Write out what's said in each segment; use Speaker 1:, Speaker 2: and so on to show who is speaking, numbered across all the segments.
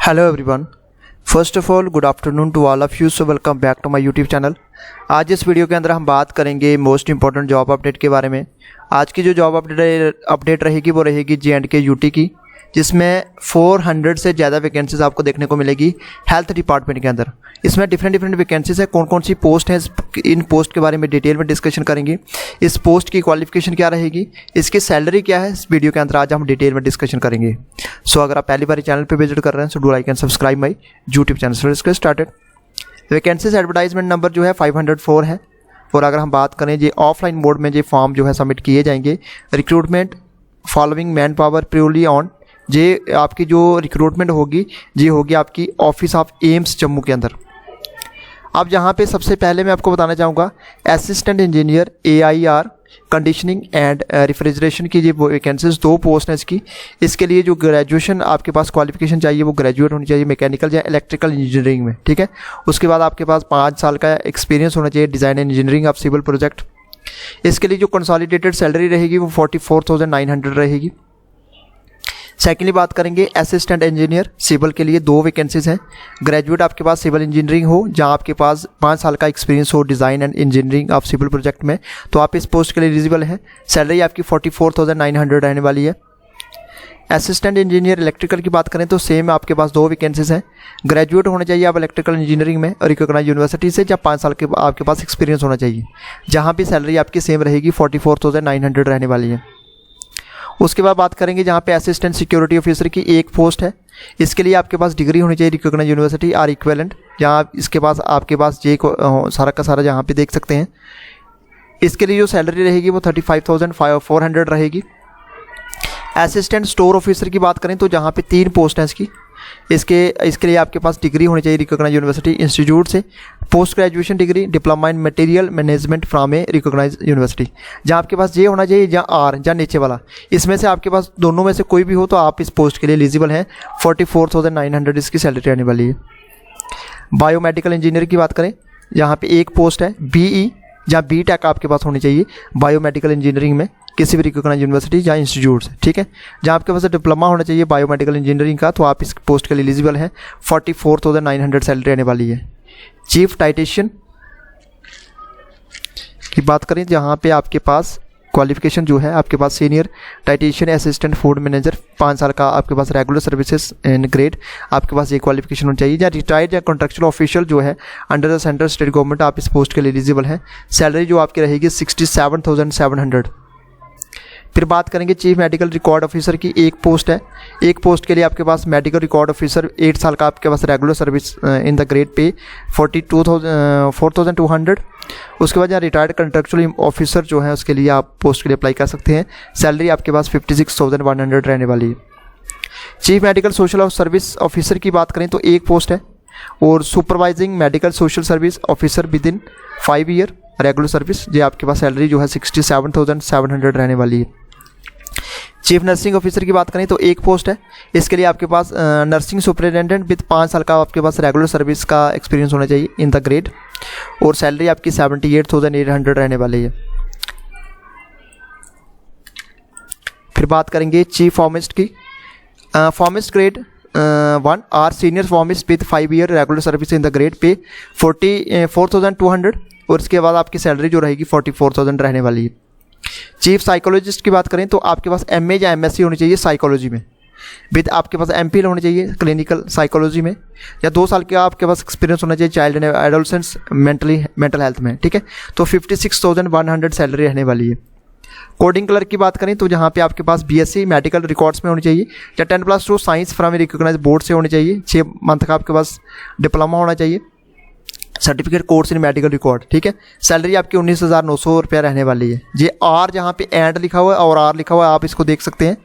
Speaker 1: Hello everyone, first of all good afternoon to all of you. So welcome back to my YouTube channel. आज इस video के अंदर हम बात करेंगे मोस्ट इंपॉर्टेंट जॉब अपडेट के बारे में। आज की जो जॉब अपडेट रहेगी वो रहेगी J&K यूटी की, जिसमें 400 से ज़्यादा वैकेंसीज आपको देखने को मिलेगी हेल्थ डिपार्टमेंट के अंदर। इसमें डिफरेंट वैकेंसीज है, कौन कौन सी पोस्ट है, इन पोस्ट के बारे में डिटेल में डिस्कशन करेंगे। इस पोस्ट की क्वालिफिकेशन क्या रहेगी, इसकी सैलरी क्या है, इस वीडियो के अंदर आज हम डिटेल में डिस्कशन करेंगे। सो अगर आप पहली बार चैनल पर विजिट कर रहे हैं so do like and subscribe my YouTube channel. So इसके स्टार्टेड वैकेंसीज एडवर्टाइजमेंट नंबर जो है 504 है। और अगर हम बात करें ये ऑफलाइन मोड में ये फॉर्म जो है सबमिट किए जाएंगे। Recruitment following man power purely on, ये आपकी जो रिक्रूटमेंट होगी ये होगी आपकी ऑफिस ऑफ एम्स जम्मू के अंदर। अब यहाँ पे सबसे पहले मैं आपको बताना चाहूँगा assistant engineer AIR conditioning and refrigeration की ये वैकेंसीज 2 पोस्ट हैं इसकी। इसके लिए जो ग्रेजुएशन आपके पास क्वालिफिकेशन चाहिए वो ग्रेजुएट होनी चाहिए मैकेनिकल या इलेक्ट्रिकल इंजीनियरिंग में, ठीक है। उसके बाद आपके पास 5 साल का एक्सपीरियंस होना चाहिए design and engineering of civil project. इसके लिए जो कंसोलिडेटेड सैलरी रहेगी वो 44,900 रहेगी। सेकेंडली बात करेंगे असिस्टेंट इंजीनियर सिविल के लिए 2 वैकेंसीज हैं। ग्रेजुएट आपके पास सिविल इंजीनियरिंग हो, जहां आपके पास 5 साल का एक्सपीरियंस हो design and engineering of civil project में, तो आप इस पोस्ट के लिए एलिजिबल हैं। सैलरी आपकी 44,900 रहने वाली है। असिस्टेंट इंजीनियर इलेक्ट्रिकल की बात करें तो सेम आपके पास 2 वैकेंसीज हैं। ग्रेजुएट होने चाहिए आप इलेक्ट्रिकल इंजीनियरिंग में और रिकॉग्नाइज यूनिवर्सिटी से, या 5 साल के आपके पास एक्सपीरियंस होना चाहिए। जहाँ भी सैलरी आपकी सेम रहेगी 44,900 रहने वाली है। उसके बाद बात करेंगे जहाँ पे असिस्टेंट सिक्योरिटी ऑफिसर की 1 पोस्ट है। इसके लिए आपके पास डिग्री होनी चाहिए रिकॉग्नाइज यूनिवर्सिटी और इक्विवेलेंट, जहाँ इसके पास आपके पास ये सारा का सारा जहाँ पे देख सकते हैं। इसके लिए जो सैलरी रहेगी वो 35,400 रहेगी। असिस्टेंट स्टोर ऑफिसर की बात करें तो जहाँ पे 3 पोस्ट हैं इसके लिए आपके पास डिग्री होनी चाहिए रिकॉग्नाइज यूनिवर्सिटी इंस्टीट्यूट से, post graduation degree diploma in material management from a recognise university. जहाँ आपके पास ये होना चाहिए या आर या नीचे वाला, इसमें से आपके पास दोनों में से कोई भी हो तो आप इस पोस्ट के लिए एलिजिबल हैं। 44,900 इसकी सैलरी रहने वाली है। बायोमेडिकल इंजीनियर की बात करें, यहाँ पे 1 पोस्ट है BE या BTech आपके पास होनी चाहिए बायोमेडिकल इंजीनियरिंग में किसी भी रिकॉग्नाइज यूनिवर्सिटी या इंस्टीट्यूट से, ठीक है। जहाँ आपके पास डिप्लोमा होना चाहिए बायोमेडिकल इंजीनियरिंग का, तो आप इस पोस्ट के लिए एलिजिबल हैं। 44,900 सैलरी रहने वाली है। चीफ डाइटिशियन की बात करें, जहाँ पे आपके पास क्वालिफिकेशन जो है आपके पास senior dietitian assistant food manager 5 साल का आपके पास रेगुलर सर्विसेज इन ग्रेड, आपके पास ये क्वालिफिकेशन होनी चाहिए। या रिटायर्ड या कॉन्ट्रेक्चुअल ऑफिशियल जो है under the central state government, आप इस पोस्ट के लिए एलिजिबल हैं। सैलरी जो आपकी रहेगी 67,700। फिर बात करेंगे चीफ मेडिकल रिकॉर्ड ऑफिसर की 1 पोस्ट है। 1 पोस्ट के लिए आपके पास मेडिकल रिकॉर्ड ऑफिसर 8 साल का आपके पास regular service in the grade pay 4,200। उसके बाद यहाँ रिटायर्ड कंट्रेक्चुअल ऑफिसर जो है उसके लिए आप पोस्ट के लिए अप्लाई कर सकते हैं। सैलरी आपके पास 56,100 रहने वाली है। Chief medical social service officer की बात करें तो 1 पोस्ट है। और supervising medical social service officer with in 5 year regular service, ये आपके पास सैलरी जो है 67,700 रहने वाली है। चीफ नर्सिंग ऑफिसर की बात करें तो 1 पोस्ट है। इसके लिए आपके पास नर्सिंग सुपरिटेंडेंट विद 5 साल का आपके पास रेगुलर सर्विस का एक्सपीरियंस होना चाहिए इन द ग्रेड, और सैलरी आपकी 78,800 रहने वाली है। फिर बात करेंगे चीफ फार्मिस्ट की। Pharmacist grade 1 or senior pharmacist with 5 year regular service in the grade pay 44,200, और इसके बाद आपकी सैलरी जो रहेगी 44,000 रहने वाली है। चीफ साइकोलॉजिस्ट की बात करें तो आपके पास MA या MSc होनी चाहिए साइकोलॉजी में, विद आपके पास MPhil होनी चाहिए क्लिनिकल साइकोलॉजी में, या 2 साल का आपके पास एक्सपीरियंस होना चाहिए child and adolescence mental health में, ठीक है। तो 56,100 सैलरी रहने वाली है। कोडिंग क्लर्क की बात करें तो जहाँ पे आपके पास BSc मेडिकल रिकॉर्ड्स में होनी चाहिए, या 10+2 साइंस फ्रॉम रिकॉग्नाइज बोर्ड से होनी चाहिए। 6 मंथ का आपके पास डिप्लोमा होना चाहिए, certificate course in medical record, ठीक है। सैलरी आपकी 19,900 रुपया रहने वाली है। ये आर जहाँ पे एंड लिखा हुआ है और आर लिखा हुआ है, आप इसको देख सकते हैं।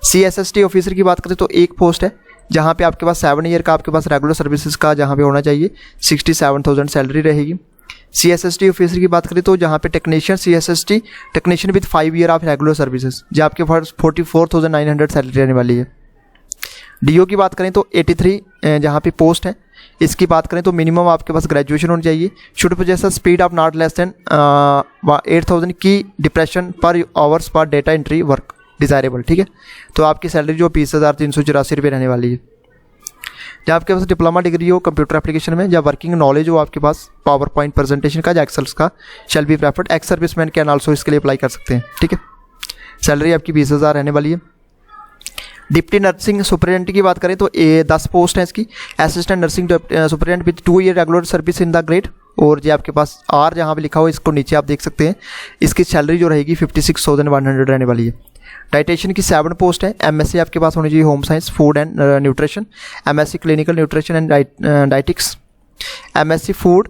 Speaker 1: CSST ऑफिसर की बात करें तो 1 पोस्ट है, जहाँ पे आपके पास 7 ईयर का आपके पास रेगुलर सर्विसेज का जहाँ पे होना चाहिए 67,000 सैलरी रहेगी। CSST ऑफिसर की बात करें तो जहाँ पे technician CSST technician with 5 year of regular services, जो आपके पास 44,900 सैलरी रहने वाली है। DO की बात करें तो 83 जहाँ पे पोस्ट है। इसकी बात करें तो मिनिमम आपके पास ग्रेजुएशन होनी चाहिए। Should possess speed of not less than 8,000 key depression पर hours per data entry work desirable, ठीक है। तो आपकी सैलरी जो 20,384 रुपये रहने वाली है। जहाँ आपके पास डिप्लोमा डिग्री हो कंप्यूटर एप्लीकेशन में, या वर्किंग नॉलेज हो आपके पास पावर पॉइंट प्रेजेंटेशन का या एक्सेल्स का, shall be preferred. Ex serviceman can also इसके लिए अप्लाई कर सकते हैं, ठीक है। सैलरी आपकी 20,000 रहने वाली है। डिप्टी नर्सिंग सुपरिटेंडेंट की बात करें तो 10 पोस्ट है इसकी। Assistant nursing superintendent with 2 year regular service in the grade, और जो आपके पास आर जहाँ पे लिखा हो इसको नीचे आप देख सकते हैं। इसकी सैलरी जो रहेगी 56,100 रहने वाली है। डाइटेशियन की 7 पोस्ट है। एमएससी आपके पास होनी चाहिए home science food and nutrition, MSc clinical nutrition and dietetics, MSc food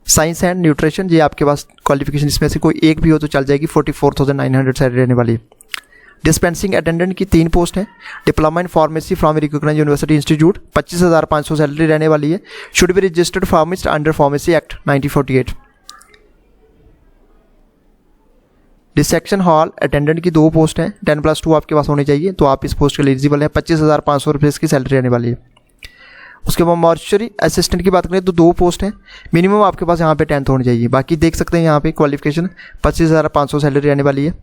Speaker 1: science and nutrition. ये आपके पास क्वालिफिकेशन इसमें से कोई एक भी हो तो चल जाएगी। 44,900 सैलरी रहने वाली है। डिस्पेंसिंग अटेंडेंट की 3 पोस्ट है। Diploma in pharmacy from recognised university institute, 25,500 salary रहने वाली है। Should be registered pharmacist under pharmacy act 1948। Dissection hall attendant की 2 पोस्ट है। 10+2 आपके पास होने चाहिए, तो आप इस पोस्ट के लिए एलिजिबल है। 25,500 रुपये इसकी सैलरी रहने वाली है। उसके बाद मॉर्चरी असिस्टेंट की बात करें तो 2 पोस्ट हैं। मिनिमम आपके पास यहाँ पे 10th होनी चाहिए। बाकी देख सकते हैं यहाँ पे क्वालिफिकेशन 25,500 सैलरी रहने वाली है।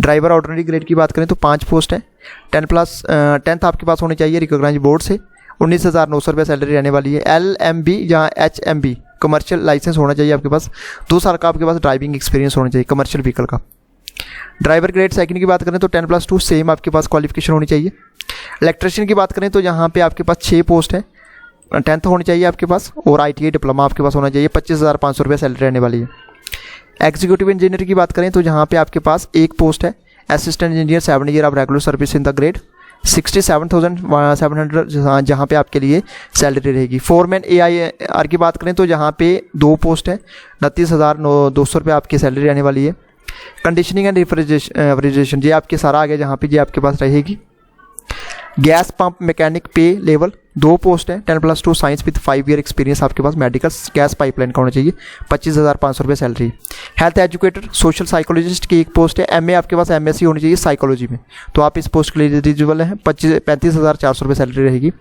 Speaker 1: ड्राइवर ऑर्डिनरी ग्रेड की बात करें तो 5 पोस्ट है। 10th आपके पास होनी चाहिए रिकॉग्नाइज्ड बोर्ड से। 19,900 रुपये सैलरी रहने वाली है। LMB या HMB कमर्शियल लाइसेंस होना चाहिए आपके पास। 2 साल का आपके पास ड्राइविंग एक्सपीरियंस होना चाहिए कमर्शियल व्हीकल का। ड्राइवर ग्रेड सेकंड की बात करें तो 10+2 सेम आपके पास क्वालिफिकेशन होनी चाहिए। इलेक्ट्रिशियन की बात करें तो यहाँ पे आपके पास 6 पोस्ट है। 10th होनी चाहिए आपके पास, और ITI डिप्लोमा आपके पास होना चाहिए। 25,500 रुपये सैलरी रहने वाली है। एग्जीक्यूटिव इंजीनियर की बात करें तो जहाँ पे आपके पास 1 पोस्ट है। Assistant engineer 7 year of regular service in the grade, 67,700 जहाँ पे आपके लिए सैलरी रहेगी। फोरमैन AIR की बात करें तो जहाँ पे 2 पोस्ट है। 29,200 रुपये आपकी सैलरी रहने वाली है। कंडीशनिंग एंड रेफ्रिजरेशन ये आपके सारा आ गया जहाँ पे ये आपके पास रहेगी। गैस पंप मैकेनिक पे लेवल 2 पोस्ट है। 10+2 साइंस विद 5 ईयर एक्सपीरियंस आपके पास मेडिकल गैस पाइपलाइन का होना चाहिए। 25,500 रुपये salary. Health educator social psychologist की 1 पोस्ट है। MA आपके पास MSc होनी चाहिए साइकोलॉजी में, तो आप इस पोस्ट के लिए एलिजिबल हैं। 35,400 रुपये सैलरी रहेगी।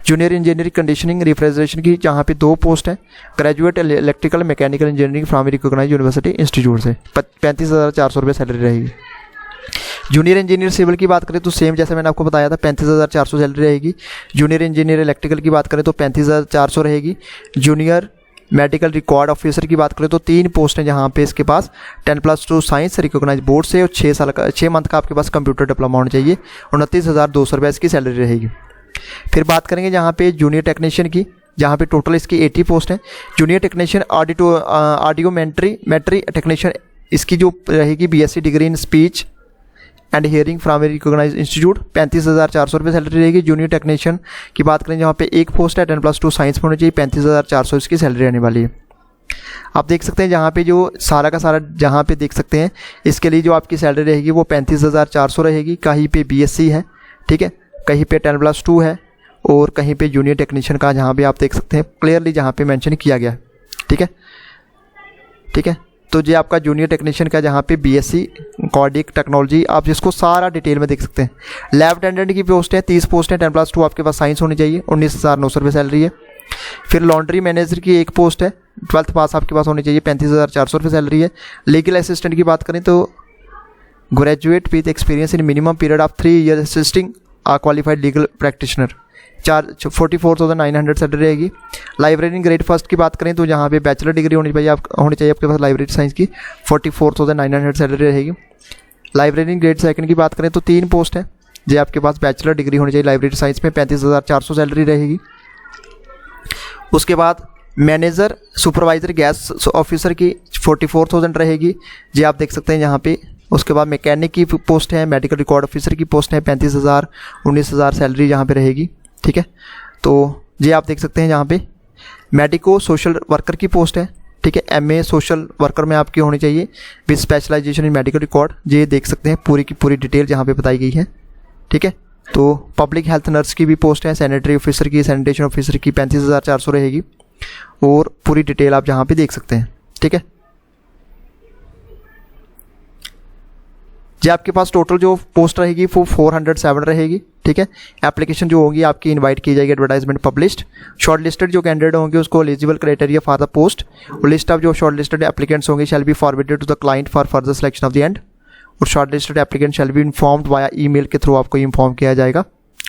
Speaker 1: जूनियर इंजीनियरिंग कंडीशनिंग रिफ्रिजरेशन की जहाँ पे 2 पोस्ट है। Graduate electrical mechanical engineering from recognised university institute से 35,400 रुपये सैलरी रहेगी। जूनियर इंजीनियर सिविल की बात करें तो सेम जैसे मैंने आपको बताया था 35,400 सैलरी रहेगी। जूनियर इंजीनियर इलेक्ट्रिकल की बात करें तो 35,400 रहेगी। जूनियर मेडिकल रिकॉर्ड ऑफिसर की बात करें तो 3 पोस्ट हैं जहाँ पे इसके पास 10+2 साइंस रिकॉग्नाइज्ड बोर्ड से, और 6 मंथ का आपके पास कंप्यूटर डिप्लोमा होना चाहिए। 29,200 रुपये इसकी सैलरी रहेगी। फिर बात करेंगे जहाँ पे जूनियर टेक्नीशियन की, जहाँ पे टोटल इसकी 80 पोस्ट हैं। जूनियर टेक्नीशियन ऑडियोमेट्री टेक्नीशियन इसकी जो रहेगी BSc degree in speech and hearing from a recognised institute, 35,400 रुपये सैलरी रहेगी। जूनियर टेक्नीशियन की बात करें जहाँ पे 1 पोस्ट है। 10+2 साइंस में होनी चाहिए। 35,400 इसकी सैलरी रहने वाली है। आप देख सकते हैं जहाँ पे जो सारा का सारा जहाँ पे देख सकते हैं इसके लिए जो आपकी सैलरी रहेगी वो 35,400 रहेगी। कहीं पे BSc है, ठीक है, कहीं पे 10+2 है, और कहीं पे जूनियर टेक्नीशियन का जहाँ पे आप देख सकते हैं क्लियरली जहाँ पे मेंशन किया गया है, ठीक है, ठीक है। तो ये आपका जूनियर टेक्नीशियन का जहाँ पे BSc कार्डियक टेक्नोलॉजी आप जिसको सारा डिटेल में देख सकते हैं। लैब अटेंडेंट की पोस्ट है 30 पोस्ट है। 10+2 आपके पास साइंस होनी चाहिए। 19,900 रुपये सैलरी है। फिर लॉन्ड्री मैनेजर की 1 पोस्ट है। 12th पास आपके पास होनी चाहिए। 35,400 रुपये सैलरी है। लीगल असिस्टेंट की बात करें तो graduate with experience in minimum period of 3 year assisting a qualified legal practitioner, 44,900 salary रहेगी। लाइब्रेरी ग्रेड फर्स्ट की बात करें तो जहाँ पे बैचलर डिग्री होनी चाहिए आपके पास लाइब्रेरी साइंस की, 44,900 सैलरी रहेगी। लाइब्रेरी ग्रेड सेकंड की बात करें तो 3 पोस्ट है। जो आपके पास बैचलर डिग्री होनी चाहिए लाइब्रेरी साइंस में, 35,400 सैलरी रहेगी। उसके बाद मैनेजर सुपरवाइजर गैस ऑफिसर की 44,000 रहेगी, जो आप देख सकते हैं यहाँ पे। उसके बाद मैकेनिक की पोस्ट है। मेडिकल रिकॉर्ड ऑफिसर की पोस्ट है 35,000, 19,000 सैलरी यहाँ पे रहेगी, ठीक है। तो ये आप देख सकते हैं यहाँ पे मेडिको सोशल वर्कर की पोस्ट है, ठीक है। MA सोशल वर्कर में आपकी होनी चाहिए with specialisation in medical record. ये देख सकते हैं पूरी की पूरी डिटेल यहाँ पे बताई गई है, ठीक है। तो पब्लिक हेल्थ नर्स की भी पोस्ट है। सैनिटरी ऑफिसर की, सैनिटेशन ऑफिसर की 35,400 रहेगी, और पूरी डिटेल आप यहाँ पे देख सकते हैं, ठीक है। जो आपके पास टोटल जो पोस्ट रहेगी वो 407 रहेगी, ठीक है। एप्लीकेशन जो होगी आपकी इनवाइट की जाएगी, एडवर्टाइजमेंट पब्लिश्ड। शॉर्ट लिस्टेड जो कैंडिडेट होंगे उसको eligible criteria for the post, और लिस्ट ऑफ जो शॉर्ट लिस्टेड एप्लीकेंट्स होंगे shall be forwarded to the client for further selection of the end, और short listed applicant shall be informed via email के through आपको इन्फॉर्म किया जाएगा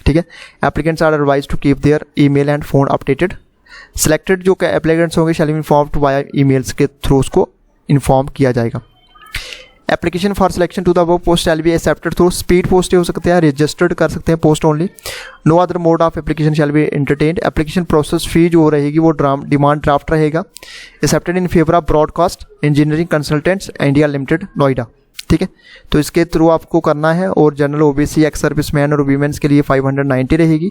Speaker 1: ठीक है। Applicants are advise to keep their email and phone updated. Selected जो applicants होंगे shall be informed via emails के थ्रू उसको इन्फॉर्म किया जाएगा। Application for selection to the above post shall be accepted through speed post हो सकते हैं, रजिस्टर्ड कर सकते हैं post only. No other mode of application shall be entertained. Application process fee जो रहेगी वो डिमांड ड्राफ्ट रहेगा। Accepted in favour of broadcast engineering consultants India limited Noida. ठीक है, तो इसके थ्रू आपको करना है। और जनरल ओबीसी एक्स सर्विसमैन और वीमेंस के लिए 590 रहेगी।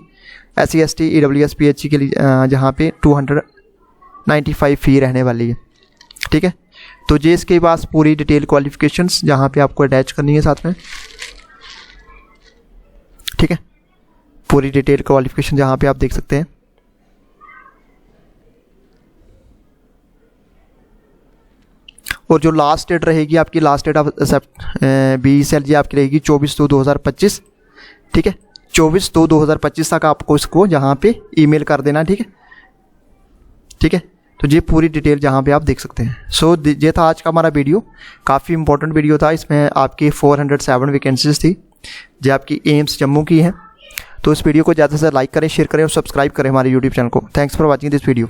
Speaker 1: SC ST EWS PHC के लिए जहाँ पे 295 फ़ी रहने वाली है। ठीक है, तो ये इसके पास पूरी डिटेल क्वालिफिकेशंस जहाँ पे आपको अटैच करनी है साथ में। ठीक है, पूरी डिटेल क्वालिफिकेशन जहाँ पे आप देख सकते हैं। और जो लास्ट डेट रहेगी आपकी, लास्ट डेट ऑफ BESL आपकी रहेगी 24/2/2025। ठीक है, 24/2/2025 तक आपको इसको यहाँ पे ईमेल कर देना। ठीक है, ठीक है, तो ये पूरी डिटेल जहाँ पे आप देख सकते हैं। सो ये था आज का हमारा वीडियो, काफ़ी इंपॉर्टेंट वीडियो था। इसमें आपकी 407 वैकेंसीज थी जो आपकी एम्स जम्मू की हैं। तो इस वीडियो को ज़्यादा से ज़्यादा लाइक करें, शेयर करें और सब्सक्राइब करें हमारे यूट्यूब चैनल को। Thanks for watching this video.